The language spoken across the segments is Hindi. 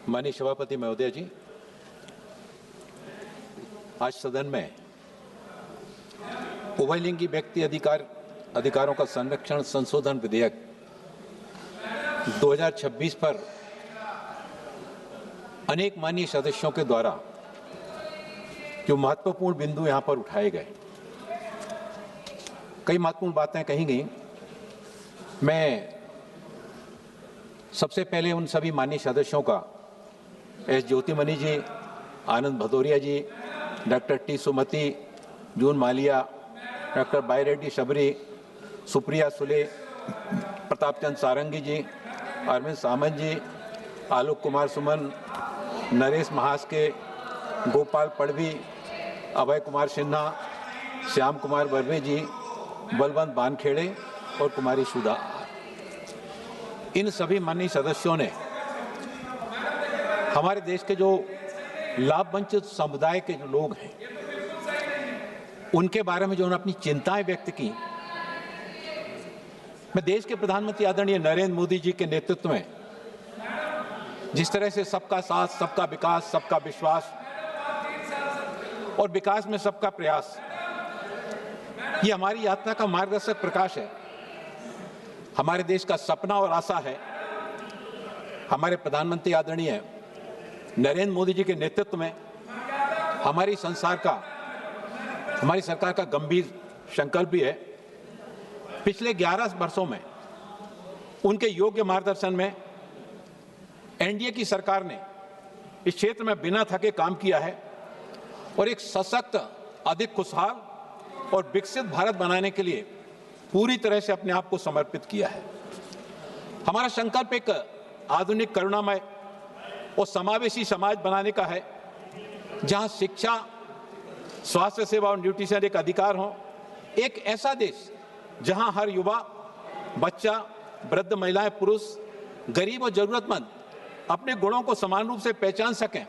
माननीय सभापति महोदय जी, आज सदन में उभयलिंगी व्यक्ति अधिकारों का संरक्षण संशोधन विधेयक 2026 पर अनेक माननीय सदस्यों के द्वारा जो महत्वपूर्ण बिंदु यहां पर उठाए गए, कई महत्वपूर्ण बातें कही गई। मैं सबसे पहले उन सभी माननीय सदस्यों का, एस ज्योतिमणि जी, आनंद भदौरिया जी, डॉक्टर टी सुमति, जून मालिया, डॉक्टर बायरेड्डी शबरी, सुप्रिया सुले, प्रताप चंद सारंगी जी, अरविंद सामंत जी, आलोक कुमार सुमन, नरेश महास्के, गोपाल पड़वी, अभय कुमार सिन्हा, श्याम कुमार बर्वे जी, बलवंत बानखेड़े और कुमारी सुधा, इन सभी माननीय सदस्यों ने हमारे देश के जो लाभ वंचित समुदाय के जो लोग हैं उनके बारे में जो उन्होंने अपनी चिंताएं व्यक्त की। मैं देश के प्रधानमंत्री आदरणीय नरेंद्र मोदी जी के नेतृत्व में जिस तरह से सबका साथ, सबका विकास, सबका विश्वास और विकास में सबका प्रयास, ये हमारी यात्रा का मार्गदर्शक प्रकाश है, हमारे देश का सपना और आशा है। हमारे प्रधानमंत्री आदरणीय नरेंद्र मोदी जी के नेतृत्व में हमारी सरकार का गंभीर संकल्प भी है। पिछले 11 वर्षों में उनके योग्य मार्गदर्शन में एनडीए की सरकार ने इस क्षेत्र में बिना थके काम किया है और एक सशक्त, अधिक खुशहाल और विकसित भारत बनाने के लिए पूरी तरह से अपने आप को समर्पित किया है। हमारा संकल्प एक आधुनिक, करुणामय और समावेशी समाज बनाने का है, जहां शिक्षा, स्वास्थ्य सेवा और न्यूट्रिशन एक अधिकार हो। एक ऐसा देश जहां हर युवा, बच्चा, वृद्ध, महिलाएं, पुरुष, गरीब और जरूरतमंद अपने गुणों को समान रूप से पहचान सकें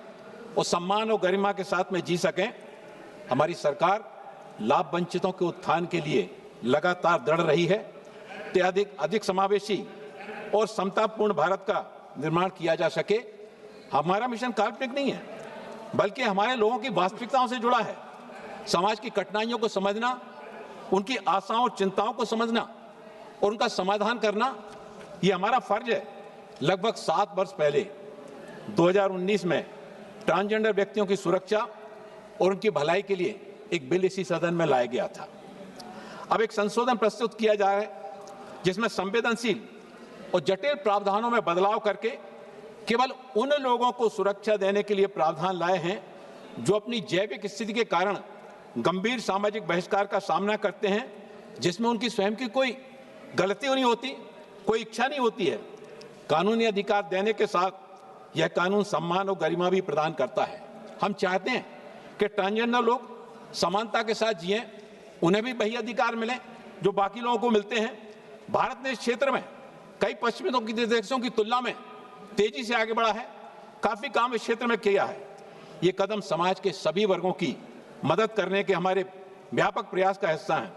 और सम्मान और गरिमा के साथ में जी सकें। हमारी सरकार लाभ वंचितों के उत्थान के लिए लगातार दृढ़ रही है कि अधिक समावेशी और समतापूर्ण भारत का निर्माण किया जा सके। हमारा मिशन काल्पनिक नहीं है, बल्कि हमारे लोगों की वास्तविकताओं से जुड़ा है। समाज की कठिनाइयों को समझना, उनकी आशाओं और चिंताओं को समझना और उनका समाधान करना, ये हमारा फर्ज है। लगभग 7 वर्ष पहले 2019 में ट्रांसजेंडर व्यक्तियों की सुरक्षा और उनकी भलाई के लिए एक बिल इसी सदन में लाया गया था। अब एक संशोधन प्रस्तुत किया जा रहा है जिसमें संवेदनशील और जटिल प्रावधानों में बदलाव करके केवल उन लोगों को सुरक्षा देने के लिए प्रावधान लाए हैं जो अपनी जैविक स्थिति के कारण गंभीर सामाजिक बहिष्कार का सामना करते हैं, जिसमें उनकी स्वयं की कोई गलती नहीं होती, कोई इच्छा नहीं होती है। कानूनी अधिकार देने के साथ यह कानून सम्मान और गरिमा भी प्रदान करता है। हम चाहते हैं कि ट्रांसजेंडर लोग समानता के साथ जिएं, उन्हें भी वही अधिकार मिले जो बाकी लोगों को मिलते हैं। भारत ने इस क्षेत्र में कई पश्चिमी देशों की तुलना में तेजी से आगे बढ़ा है, काफी काम इस क्षेत्र में किया है। ये कदम समाज के सभी वर्गों की मदद करने के हमारे व्यापक प्रयास का हिस्सा है,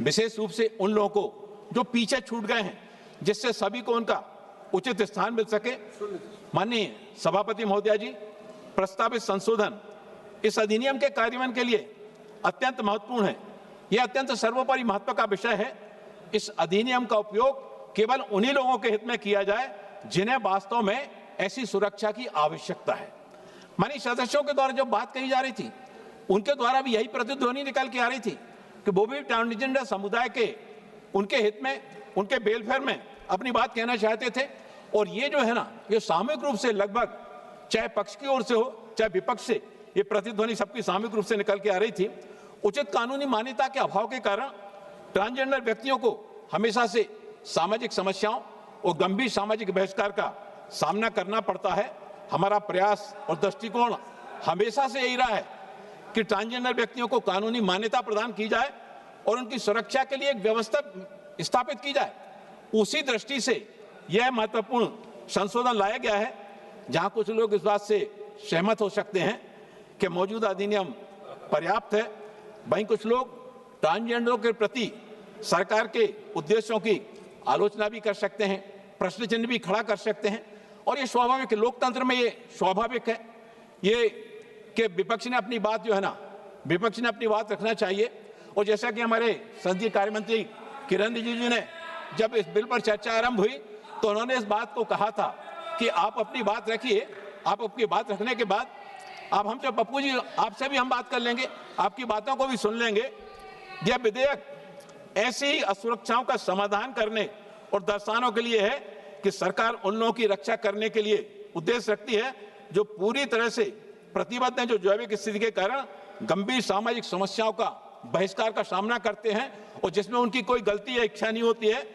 विशेष रूप से उन लोगों को जो पीछे छूट गए हैं, जिससे सभी को उनका उचित स्थान मिल सके। माननीय सभापति महोदया जी, प्रस्तावित संशोधन इस अधिनियम के कार्यान्वयन के लिए अत्यंत महत्वपूर्ण है। यह अत्यंत सर्वोपरि महत्व का विषय है। इस अधिनियम का उपयोग केवल उन्हीं लोगों के हित में किया जाए जिन्हें वास्तव में ऐसी सुरक्षा की आवश्यकता है। माननीय सदस्यों के द्वारा जो बात कही जा रही थी, उनके द्वारा भी यही प्रतिध्वनि निकल के आ रही थी कि वो भी ट्रांसजेंडर समुदाय के, उनके हित में, उनके वेलफेयर में अपनी बात कहना चाहते थे। और ये जो है ना, ये सामूहिक रूप से लगभग, चाहे पक्ष की ओर से हो चाहे विपक्ष से, ये प्रतिध्वनि सबकी सामूहिक रूप से निकल के आ रही थी। उचित कानूनी मान्यता के अभाव के कारण ट्रांसजेंडर व्यक्तियों को हमेशा से सामाजिक समस्याओं और गंभीर सामाजिक बहिष्कार का सामना करना पड़ता है। हमारा प्रयास और दृष्टिकोण हमेशा से यही रहा है कि ट्रांसजेंडर व्यक्तियों को कानूनी मान्यता प्रदान की जाए और उनकी सुरक्षा के लिए एक व्यवस्था स्थापित की जाए। उसी दृष्टि से यह महत्वपूर्ण संशोधन लाया गया है, जहां कुछ लोग इस बात से सहमत हो सकते हैं कि मौजूदा अधिनियम पर्याप्त है, वहीं कुछ लोग ट्रांसजेंडरों के प्रति सरकार के उद्देश्यों की आलोचना भी कर सकते हैं, प्रश्न चिन्ह भी खड़ा कर सकते हैं। और ये स्वाभाविक है, लोकतंत्र में ये स्वाभाविक है ये कि विपक्ष ने अपनी बात जो है ना, विपक्ष ने अपनी बात रखना चाहिए। और जैसा कि हमारे संसदीय कार्य मंत्री किरण रिजिजू ने जब इस बिल पर चर्चा आरंभ हुई तो उन्होंने इस बात को कहा था कि आप अपनी बात रखिए, आप अपनी बात रखने के बाद आप हमसे, पप्पू जी आपसे भी हम बात कर लेंगे, आपकी बातों को भी सुन लेंगे। यह विधेयक ऐसी ही असुरक्षाओं का समाधान करने और दर्शाने के लिए है कि सरकार उन लोगों की रक्षा करने के लिए उद्देश्य रखती है जो पूरी तरह से प्रतिबद्ध हैं, जो जैविक स्थिति के कारण गंभीर सामाजिक समस्याओं का बहिष्कार का सामना करते हैं और जिसमें उनकी कोई गलती या इच्छा नहीं होती है।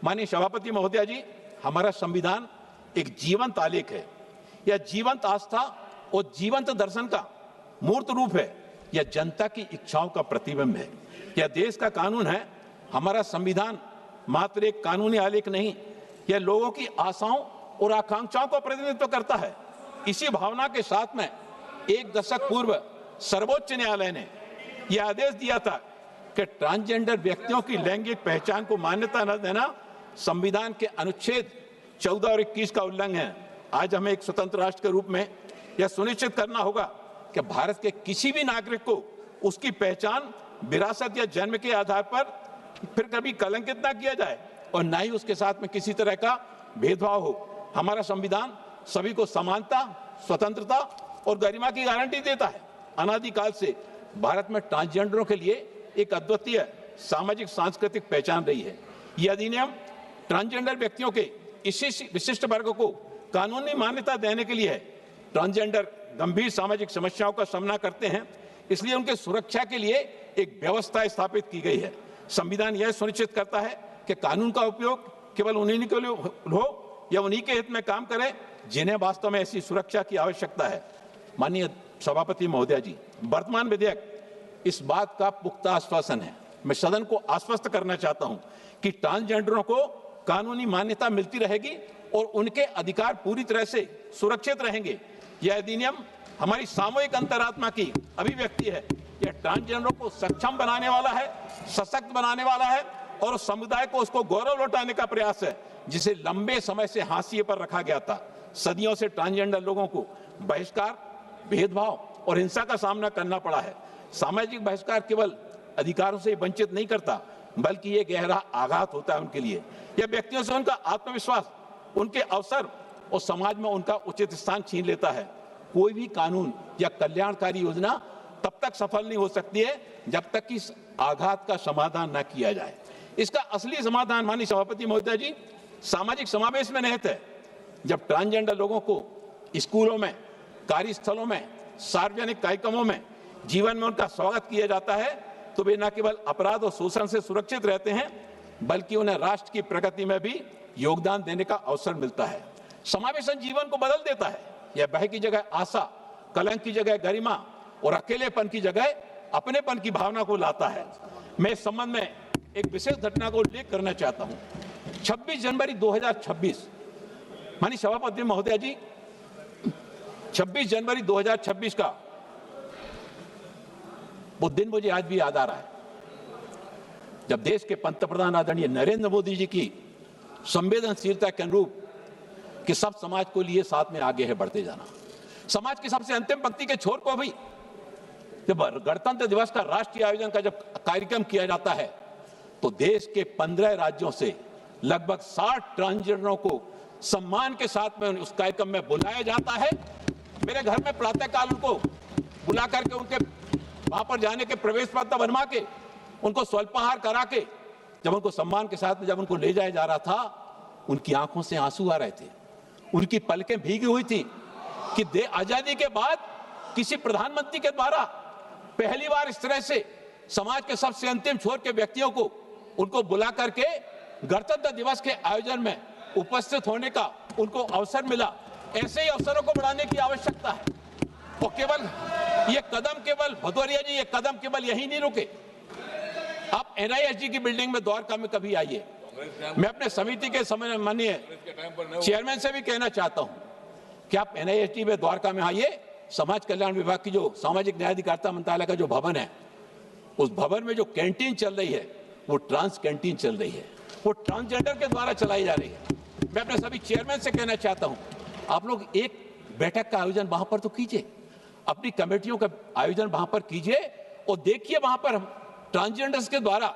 माननीय सभापति महोदय जी, हमारा संविधान एक जीवंत आलेख है, यह जीवंत आस्था और जीवंत दर्शन का मूर्त रूप है, यह जनता की इच्छाओं का प्रतिबिंब है, यह देश का कानून है। हमारा संविधान मात्र एक कानूनी आलेख नहीं, यह लोगों की आशाओं और आकांक्षाओं का प्रतिनिधित्व करता है। इसी भावना के साथ में एक दशक पूर्व सर्वोच्च न्यायालय ने यह आदेश दिया था कि ट्रांसजेंडर व्यक्तियों की लैंगिक पहचान को मान्यता न देना संविधान के अनुच्छेद 14 और 21 का उल्लंघन है। आज हमें एक स्वतंत्र राष्ट्र के रूप में यह सुनिश्चित करना होगा कि भारत के किसी भी नागरिक को उसकी पहचान विरासत या जन्म के आधार पर फिर कभी कलंकित न किया जाए और न ही उसके साथ में किसी तरह का भेदभाव हो। हमारा संविधान सभी को समानता, स्वतंत्रता और गरिमा की गारंटी देता है। अनादिकाल से भारत में ट्रांसजेंडरों के लिए एक अद्वितीय सामाजिक सांस्कृतिक पहचान रही है। यह अधिनियम ट्रांसजेंडर व्यक्तियों के इस विशिष्ट वर्ग को कानूनी मान्यता देने के लिए है। ट्रांसजेंडर गंभीर सामाजिक समस्याओं का सामना करते हैं, इसलिए उनके सुरक्षा के लिए एक व्यवस्था स्थापित की गई है। संविधान यह सुनिश्चित करता है कि कानून का उपयोग केवल उन्हीं के लिए हो या उन्हीं के हित में काम करे जिन्हें वास्तव में ऐसी सुरक्षा की आवश्यकता है। माननीय सभापति महोदय जी, वर्तमान विधेयक इस बात का पुख्ता आश्वासन है। मैं सदन को आश्वस्त करना चाहता हूं कि ट्रांसजेंडरों को कानूनी मान्यता मिलती रहेगी और उनके अधिकार पूरी तरह से सुरक्षित रहेंगे। यह अधिनियम हमारी सामूहिक अंतरात्मा की अभिव्यक्ति है। यह ट्रांसजेंडरों को सक्षम बनाने वाला है, सशक्त बनाने वाला है और समुदाय को उसको गौरव लौटाने का प्रयास है जिसे लंबे समय से हाशिए पर रखा गया था। सदियों से ट्रांसजेंडर लोगों को बहिष्कार, भेदभाव और हिंसा का सामना करना पड़ा है। सामाजिक बहिष्कार केवल अधिकारों से वंचित नहीं करता बल्कि ये गहरा आघात होता है उनके लिए। यह व्यक्तियों से उनका आत्मविश्वास, उनके अवसर और समाज में उनका उचित स्थान छीन लेता है। कोई भी कानून या कल्याणकारी योजना तब तक सफल नहीं हो सकती है जब तक कि इस आघात का समाधान न किया जाए। इसका असली समाधान माननीय सभापति महोदय जी सामाजिक समावेश में निहित है। जब ट्रांसजेंडर लोगों को स्कूलों में, कार्यस्थलों में, सार्वजनिक कार्यक्रमों में, जीवन में उनका स्वागत किया जाता है तो वे न केवल अपराध और शोषण से सुरक्षित रहते हैं बल्कि उन्हें राष्ट्र की प्रगति में भी योगदान देने का अवसर मिलता है। समावेशन जीवन को बदल देता है। यह भय की जगह आशा, कलंक की जगह गरिमा और अकेलेपन की जगह अपनेपन की भावना को लाता है। मैं इस संबंध में एक विशेष घटना को उल्लेख करना चाहता हूं। 26 जनवरी 2026, माननीय सभापति महोदय जी, 26 जनवरी 2026 का वो दिन मुझे आज भी याद आ रहा है जब देश के पंतप्रधान आदरणीय नरेंद्र मोदी जी की संवेदनशीलता के अनुरूप कि सब समाज को लिए साथ में आगे है बढ़ते जाना। समाज की सबसे अंतिम पंक्ति के छोर को भी जब गणतंत्र दिवस का राष्ट्रीय आयोजन का जब कार्यक्रम किया जाता है तो देश के 15 राज्यों से लगभग 60 ट्रांसजेंडरों को सम्मान के साथ में उस कार्यक्रम में बुलाया जाता है। मेरे घर में प्रातःकाल उनको बुला करके उनके वहां पर जाने के प्रवेश पत्र बनवा के उनको स्वल्पाहार करा के जब उनको सम्मान के साथ में जब उनको ले जाया जा रहा था, उनकी आंखों से आंसू आ रहे थे, उनकी पलकें भीगी हुई थी कि आजादी के बाद किसी प्रधानमंत्री के द्वारा पहली बार इस तरह से समाज के सबसे अंतिम छोर के व्यक्तियों को उनको बुला करके गणतंत्र दिवस के आयोजन में उपस्थित होने का उनको अवसर मिला। ऐसे ही अवसरों को बढ़ाने की आवश्यकता है और केवल ये कदम केवल भदौरिया जी, ये कदम केवल यही नहीं रुके। आप NISG की बिल्डिंग में द्वारका में कभी आइए। मैं अपने समिति के समय माननीय चेयरमैन से भी कहना चाहता हूं कि आप NISG में द्वारका में आइए। समाज कल्याण विभाग की जो सामाजिक न्याय अधिकारिता मंत्रालय का जो भवन है, उस भवन में जो कैंटीन चल रही है वो ट्रांस कैंटीन चल रही है, वो ट्रांसजेंडर के द्वारा चलाई जा रही है। मैं अपने सभी चेयरमैन से कहना चाहता हूं आप लोग एक बैठक का आयोजन वहां पर तो कीजिए, अपनी कमेटियों का आयोजन वहां पर कीजिए और देखिए वहां पर ट्रांसजेंडर्स के द्वारा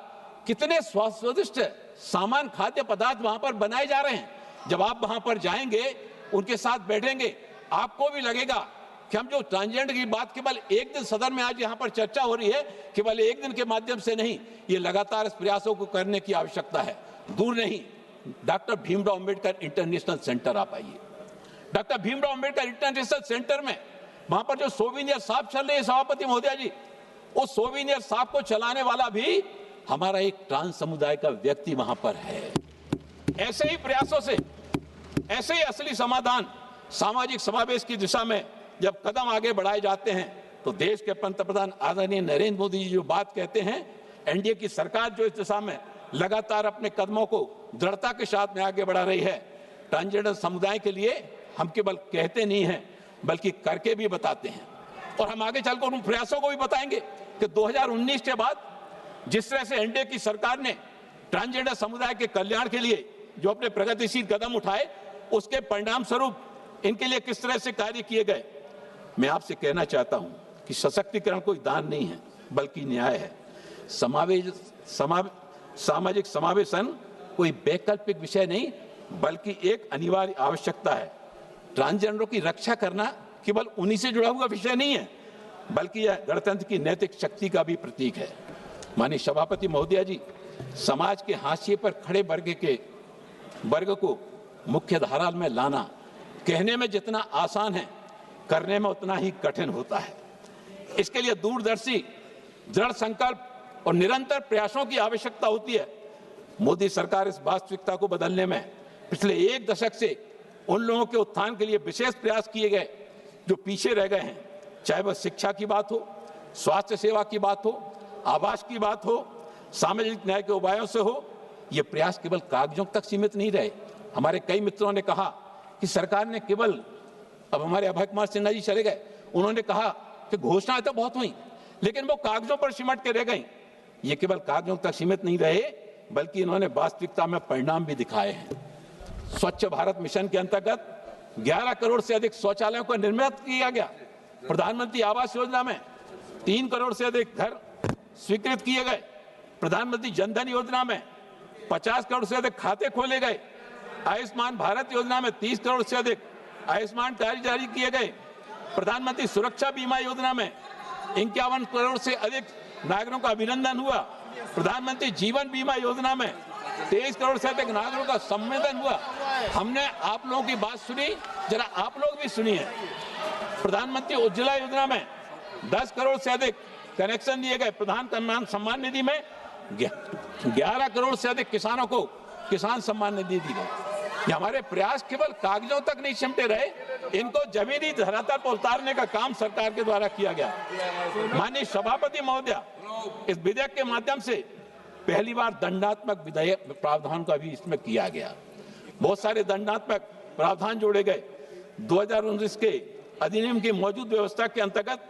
कितने स्वादिष्ट सामान खाद्य पदार्थ वहां पर बनाए जा रहे हैं। जब आप वहां पर जाएंगे, उनके साथ बैठेंगे, आपको भी लगेगा कि हम जो ट्रांसजेंडर की बात केवल एक दिन सदन में आज यहाँ पर चर्चा हो रही है, केवल एक दिन के माध्यम से नहीं, ये लगातार इस प्रयासों को करने की आवश्यकता है। दूर नहीं, doctor Bhimrao Ambedkar international centre आप आइए। Doctor Bhimrao Ambedkar international centre में वहां पर जो सोविनियर शॉप चल रही है सभापति महोदय जी, उस सोविनियर शॉप को चलाने वाला भी हमारा एक ट्रांस समुदाय का व्यक्ति वहां पर है। ऐसे ही प्रयासों से, ऐसे ही असली समाधान सामाजिक समावेश की दिशा में जब कदम आगे बढ़ाए जाते हैं, तो देश के पंतप्रधान आदरणीय नरेंद्र मोदी जी जो बात कहते हैं, एनडीए की सरकार जो इस दिशा में लगातार अपने कदमों को दृढ़ता के साथ में आगे बढ़ा रही है, ट्रांसजेंडर समुदाय के लिए हम केवल कहते नहीं हैं बल्कि करके भी बताते हैं। और हम आगे चलकर उन प्रयासों को भी बताएंगे कि 2019 के बाद जिस तरह से एनडीए की सरकार ने ट्रांसजेंडर समुदाय के कल्याण के लिए जो अपने प्रगतिशील कदम उठाए, उसके परिणाम स्वरूप इनके लिए किस तरह से कार्य किए गए। मैं आपसे कहना चाहता हूं कि सशक्तिकरण कोई दान नहीं है बल्कि न्याय है। सामाजिक समावेशन कोई वैकल्पिक विषय नहीं बल्कि एक अनिवार्य आवश्यकता है। ट्रांसजेंडरों की रक्षा करना केवल उन्हीं से जुड़ा हुआ विषय नहीं है बल्कि यह गणतंत्र की नैतिक शक्ति का भी प्रतीक है। माननीय सभापति महोदया जी, समाज के हाशिए पर खड़े वर्ग को मुख्य धारा में लाना कहने में जितना आसान है, करने में उतना ही कठिन होता है। इसके लिए दूरदर्शी, दृढ़ संकल्प और निरंतर प्रयासों की आवश्यकता होती है। मोदी सरकार इस वास्तविकता को बदलने में पिछले एक दशक से उन लोगों के उत्थान के लिए विशेष प्रयास किए गए जो पीछे रह गए हैं, चाहे वह शिक्षा की बात हो, स्वास्थ्य सेवा की बात हो, आवास की बात हो, सामाजिक न्याय के उपायों से हो। ये प्रयास केवल कागजों तक सीमित नहीं रहे। हमारे कई मित्रों ने कहा कि सरकार ने केवल, अब हमारे अभय कुमार सिन्हा जी चले गए, उन्होंने कहा कि घोषणाएं तो बहुत हुई लेकिन वो कागजों पर सिमट के रह गई। ये केवल कागजों तक सीमित नहीं रहे बल्कि इन्होंने वास्तविकता में परिणाम भी दिखाए हैं। स्वच्छ भारत मिशन के अंतर्गत 11 करोड़ से अधिक शौचालयों को निर्मित किया गया। प्रधानमंत्री आवास योजना में 3 करोड़ से अधिक घर स्वीकृत किए गए। प्रधानमंत्री जनधन योजना में 50 करोड़ से अधिक खाते खोले गए। आयुष्मान भारत योजना में 30 करोड़ से अधिक आयुष्मान कार्ड जारी किए गए। प्रधानमंत्री सुरक्षा बीमा योजना में 51 करोड़ से अधिक नागरिकों का अभिनंदन हुआ। प्रधानमंत्री जीवन बीमा योजना में 23 करोड़ से अधिक नागरिकों का सम्मेलन हुआ। हमने आप लोगों की बात सुनी, जरा आप लोग भी सुनिए। प्रधानमंत्री उज्ज्वला योजना में 10 करोड़ से अधिक कनेक्शन दिए गए। प्रधान सम्मान निधि में 11 करोड़ से अधिक किसानों को किसान सम्मान निधि दी गई। ये हमारे प्रयास केवल कागजों तक नहीं सिमटे रहे, इनको जमीनी धरातल पर उतारने का काम सरकार के द्वारा किया गया। माननीय सभापति महोदया, इस विधेयक के माध्यम से पहली बार दंडात्मक विधेयक प्रावधान का भी इसमें किया गया। बहुत सारे दंडात्मक प्रावधान जोड़े गए। 2019 के अधिनियम की मौजूद व्यवस्था के अंतर्गत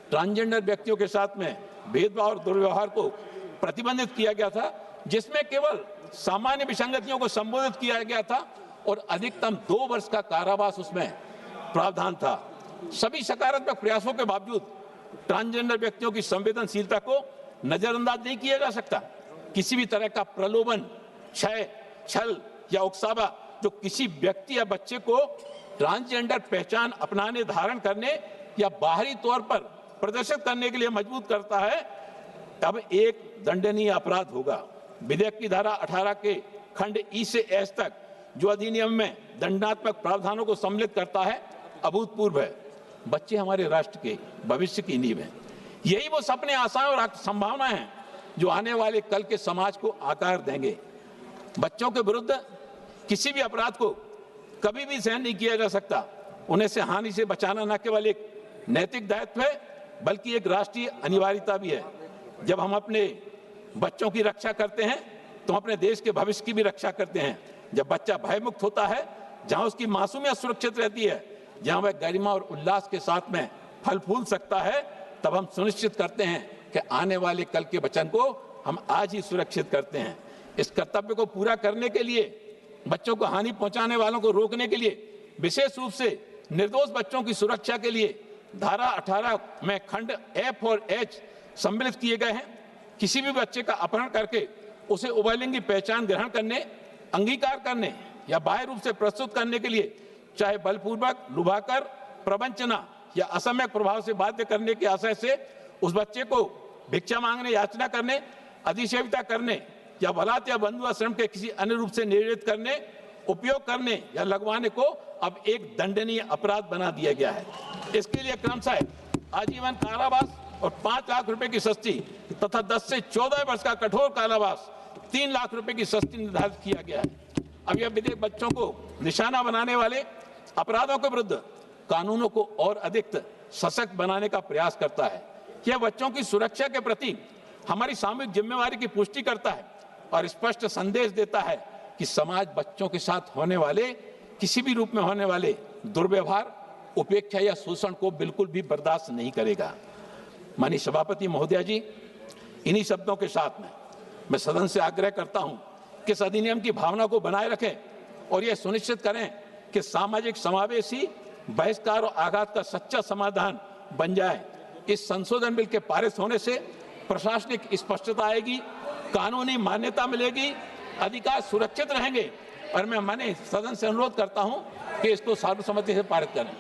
ट्रांसजेंडर व्यक्तियों के साथ में भेदभाव और दुर्व्यवहार को प्रतिबंधित किया गया था, जिसमें केवल सामान्य विसंगतियों को संबोधित किया गया था और अधिकतम 2 वर्ष का कारावास उसमें प्रावधान था। सभी सकारात्मक प्रयासों के बावजूद ट्रांसजेंडर व्यक्तियों की संवेदनशीलता को नजरअंदाज नहीं किया जा सकता। किसी भी तरह का प्रलोभन, छल या उकसावा जो किसी व्यक्ति या बच्चे को ट्रांसजेंडर पहचान अपनाने, धारण करने या बाहरी तौर पर प्रदर्शित करने के लिए मजबूर करता है, तब एक दंडनीय अपराध होगा। विधेयक की धारा 18 के खंड ई से एस तक जो अधिनियम में दंडात्मक प्रावधानों को सम्मिलित करता है, अभूतपूर्व है। बच्चे हमारे राष्ट्र के भविष्य की नींव हैं। यही वो सपने, आशाएं और संभावनाएं हैं जो आने वाले कल के समाज को आकार देंगे। बच्चों के विरुद्ध किसी भी अपराध को कभी भी सहन नहीं किया जा सकता। उन्हें से हानि से बचाना न केवल एक नैतिक दायित्व है बल्कि एक राष्ट्रीय अनिवार्यता भी है। जब हम अपने बच्चों की रक्षा करते हैं तो अपने देश के भविष्य की भी रक्षा करते हैं। जब बच्चा भयमुक्त होता है, जहां उसकी मासूमियत सुरक्षित रहती है, जहां वह गरिमा और उल्लास के साथ में फल फूल सकता है, तब हम सुनिश्चित करते हैं कि आने वाले कल के बचन को हम आज ही सुरक्षित करते हैं। इस कर्तव्य को पूरा करने के लिए, बच्चों को हानि पहुंचाने वालों को रोकने के लिए विशेष रूप से निर्दोष बच्चों की सुरक्षा के लिए धारा 18 में खंड F और H सम्मिलित किए गए हैं। किसी भी बच्चे का अपहरण करके उसे उभयलिंगी पहचान ग्रहण करने, अंगीकार करने या बाह्य रूप से प्रस्तुत करने के लिए चाहे बलपूर्वक, लुभाकर, प्रवंचना या असम्यक प्रभाव से बाध्य करने के आशय से उस बच्चे को भिक्षा मांगने, याचना करने, अधिसेविता करने या बलात् या बंधु आश्रम के किसी अन्य रूप से निर्देशित करने, उपयोग करने या लगवाने को अब एक दंडनीय अपराध बना दिया गया है। इसके लिए क्रमशः आजीवन कारावास और 5 लाख रुपए की सस्ती तथा 10 से 14 वर्ष का कठोर कारावास, 3 लाख रुपए की सस्ती निर्धारित किया गया है। अब यह विधेयक बच्चों को निशाना बनाने वाले अपराधों के विरुद्ध कानूनों को और अधिक सशक्त बनाने का प्रयास करता है। यह बच्चों की सुरक्षा के प्रति हमारी सामूहिक जिम्मेवारी की पुष्टि करता है और स्पष्ट संदेश देता है कि समाज बच्चों के साथ होने वाले किसी भी रूप में होने वाले दुर्व्यवहार, उपेक्षा या शोषण को बिल्कुल भी बर्दाश्त नहीं करेगा। माननीय सभापति महोदय जी, इन्हीं शब्दों के साथ में मैं सदन से आग्रह करता हूं कि इस अधिनियम की भावना को बनाए रखें और यह सुनिश्चित करें कि सामाजिक समावेशी बहिष्कार और आघात का सच्चा समाधान बन जाए। इस संशोधन बिल के पारित होने से प्रशासनिक स्पष्टता आएगी, कानूनी मान्यता मिलेगी, अधिकार सुरक्षित रहेंगे और मैं माननीय सदन से अनुरोध करता हूं कि इसको सर्वसम्मति से पारित करें।